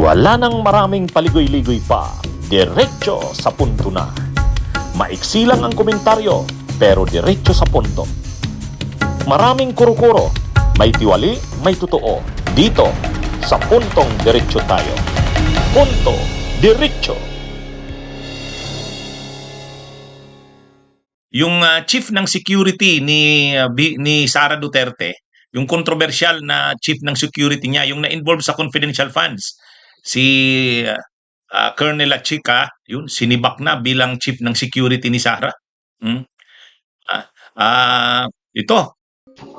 Wala nang maraming paligoy-ligoy pa, diretso sa punto na. Maiksi lang ang komentaryo, pero diretso sa punto. Maraming kuro-kuro, may tiwali, may totoo. Dito, sa puntong diretso tayo. Punto, diretso. Yung chief ng security ni Sara Duterte, yung controversial na chief ng security niya, yung na-involve sa confidential funds, si Colonel Lachica, yun, sinibak na bilang chief ng security ni Sara. Ito,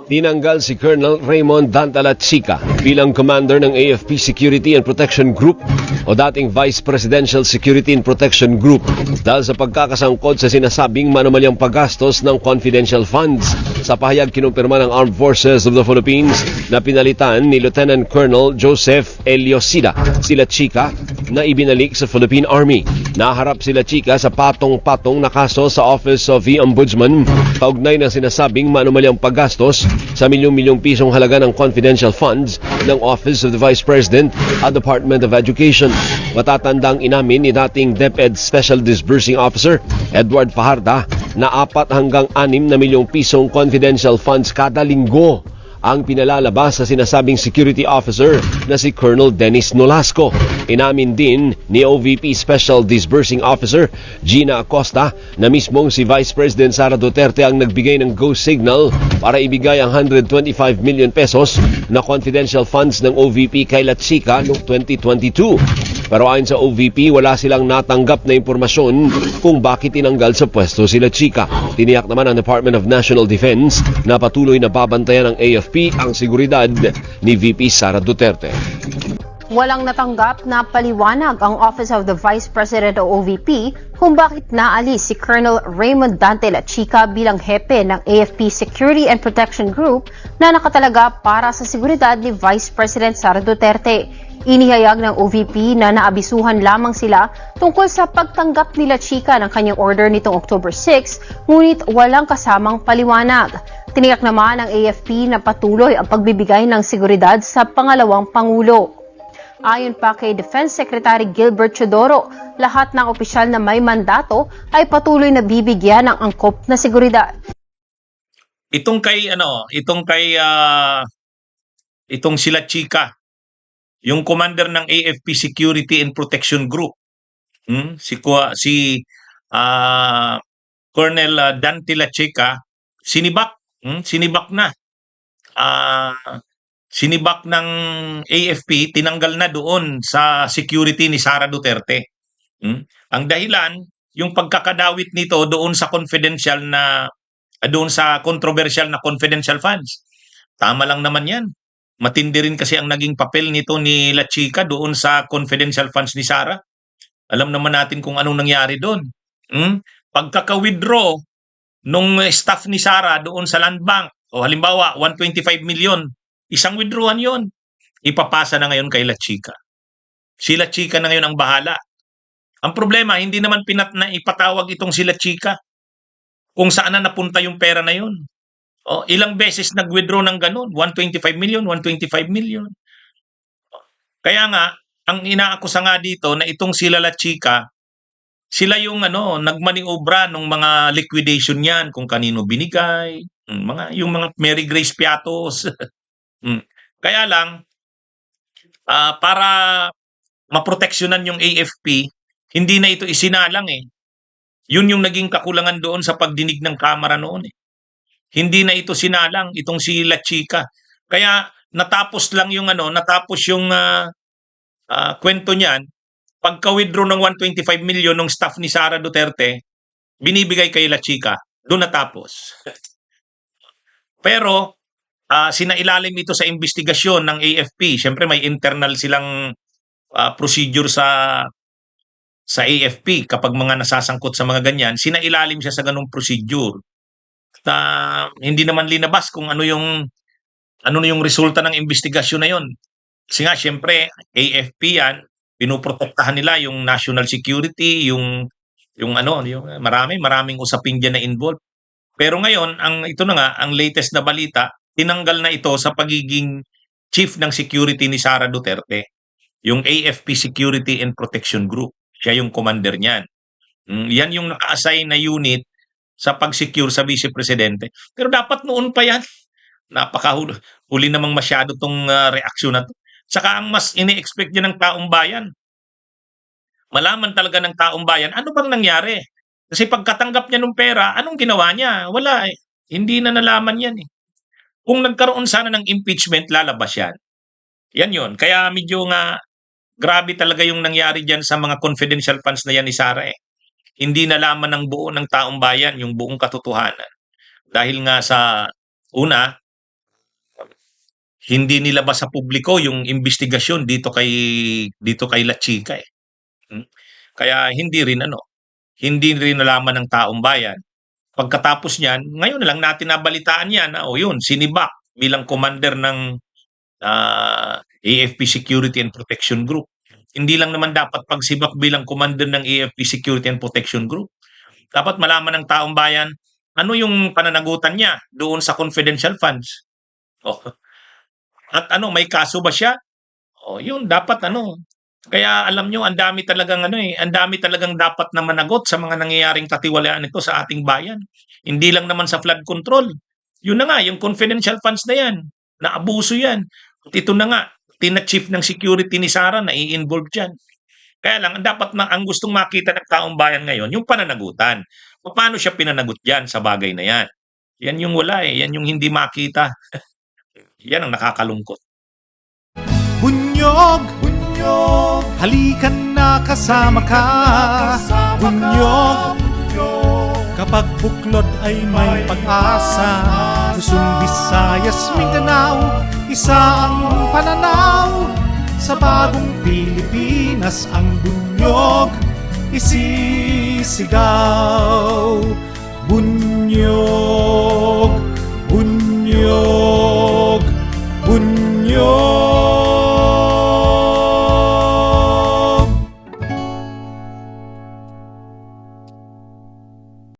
Tinanggal si Colonel Raymond Dantalachica bilang commander ng AFP Security and Protection Group o dating Vice Presidential Security and Protection Group dahil sa pagkakasangkot sa sinasabing manumalyang paggastos ng confidential funds. Sa pahayag kinumpirma ng Armed Forces of the Philippines na pinalitan ni Lieutenant Colonel Joseph Eliosida si Lachica na ibinalik sa Philippine Army. Naharap si Lachica sa patong-patong na kaso sa Office of the Ombudsman kaugnay ng sinasabing manumalyang paggastos sa milyong-milyong pisong halaga ng confidential funds ng Office of the Vice President at Department of Education. Matatandang inamin ni dating DepEd Special Disbursing Officer Edward Fajarda na 4 hanggang 6 na milyong pisong confidential funds kada linggo ang pinalalabas sa sinasabing security officer na si Colonel Dennis Nolasco. Inamin din ni OVP Special Disbursing Officer Gina Acosta na mismong si Vice President Sara Duterte ang nagbigay ng go signal para ibigay ang 125 million pesos na confidential funds ng OVP kay Lachica noong 2022. Pero ayon sa OVP, wala silang natanggap na impormasyon kung bakit tinanggal sa pwesto si Lachica. Tiniyak naman ng Department of National Defense na patuloy na babantayan ng AFP ang seguridad ni VP Sara Duterte. Walang natanggap na paliwanag ang Office of the Vice President o OVP kung bakit naalis si Colonel Raymond Dante Lachica bilang hepe ng AFP Security and Protection Group na nakatalaga para sa seguridad ni Vice President Sara Duterte. Inihayag ng OVP na naabisuhan lamang sila tungkol sa pagtanggap ni Lachica ng kanyang order nitong October 6, ngunit walang kasamang paliwanag. Tiniyak naman ng AFP na patuloy ang pagbibigay ng seguridad sa pangalawang Pangulo. Ayon pa kay Defense Secretary Gilbert Chodoro, lahat ng opisyal na may mandato ay patuloy na bibigyan ng angkop na seguridad. itong si Lachica, yung commander ng AFP Security and Protection Group, si Colonel Dante Lachica, sinibak na. Sinibak ng AFP, tinanggal na doon sa security ni Sara Duterte. Ang dahilan, yung pagkakadawit nito doon sa controversial na confidential funds. Tama lang naman yan. Matindi rin kasi ang naging papel nito ni Lachica doon sa confidential funds ni Sara. Alam naman natin kung anong nangyari doon. Pagkaka-withdraw nung staff ni Sara doon sa Land Bank, o halimbawa 125 million, isang withdrawal yon, ipapasa na ngayon kay Lachica. Si Lachica na ngayon ang bahala. Ang problema, hindi naman ipatawag itong si Lachica kung saan na napunta yung pera na yun. Ilang beses nag-withdraw ng ganun, 125 million, 125 million. Kaya nga, ang inaakusa nga dito na itong sila Lachica, sila yung nagmaniobra ng mga liquidation yan, kung kanino binigay, yung mga Mary Grace Piatos. Kaya lang, para maproteksyonan yung AFP, hindi na ito isinalang eh. Yun yung naging kakulangan doon sa pagdinig ng Kamara noon eh. Hindi na ito sinalang, itong si Lachica. Kaya natapos yung kwento niyan, pagka-withdraw ng 125 million ng staff ni Sara Duterte, binibigay kay Lachica. Doon natapos. Pero, sinailalim ito sa investigasyon ng AFP. Siyempre may internal silang procedure sa AFP kapag mga nasasangkot sa mga ganyan. Sinailalim siya sa ganung procedure. Hindi naman linabas kung ano yung resulta ng investigasyon na yon. Kasi nga siyempre AFP yan, pinoprotektahan nila yung national security, yung maraming usapin diyan na involved. Pero ngayon, ito na nga, ang latest na balita, tinanggal na ito sa pagiging chief ng security ni Sara Duterte. yung AFP Security and Protection Group. Siya yung commander niyan. Yan yung naka-assign na unit sa pag-secure sa Vice Presidente. Pero dapat noon pa yan. Napakahuli namang masyado tong reaksyon na to. Saka ang mas ini-expect niya ng taong bayan, malaman talaga ng taong bayan, ano bang nangyari? Kasi pagkatanggap niya ng pera, anong ginawa niya? Wala eh. Hindi na nalaman yan eh. Kung nagkaroon sana ng impeachment, lalabas yan. Yan yun. Kaya medyo nga, grabe talaga yung nangyari dyan sa mga confidential funds na yan ni Sara eh. Hindi nalaman ng buo ng taong bayan yung buong katotohanan. Dahil nga sa una, hindi nilabas sa publiko yung investigasyon dito kay La Chica eh. Kaya hindi rin nalaman ng taong bayan. Pagkatapos niyan, ngayon na lang natin nabalitaan yan na yun, sinibak bilang commander ng AFP Security and Protection Group. Hindi lang naman dapat pagsibak bilang commander ng AFP Security and Protection Group. Dapat malaman ng taong bayan ano yung pananagutan niya doon sa confidential funds. At may kaso ba siya? Yun dapat Kaya alam nyo, ang dami talagang dapat na managot sa mga nangyayaring katiwalaan nito sa ating bayan. Hindi lang naman sa flood control. Yun na nga, yung confidential funds na yan, naabuso yan. At ito na nga, tina-chief ng security ni Sara na i-involve dyan. Kaya lang, ang gustong makita ng taong bayan ngayon, yung pananagutan. Paano siya pinanagot dyan sa bagay na yan? Yan yung wala eh, yan yung hindi makita. Yan ang nakakalungkot. Bunyog, halikan na kasama ka. Bunyog, kapag buklod ay may pag-asa. Luzon, Visayas, Mindanao, isa ang pananaw. Sa bagong Pilipinas ang bunyog isisigaw. Bunyog.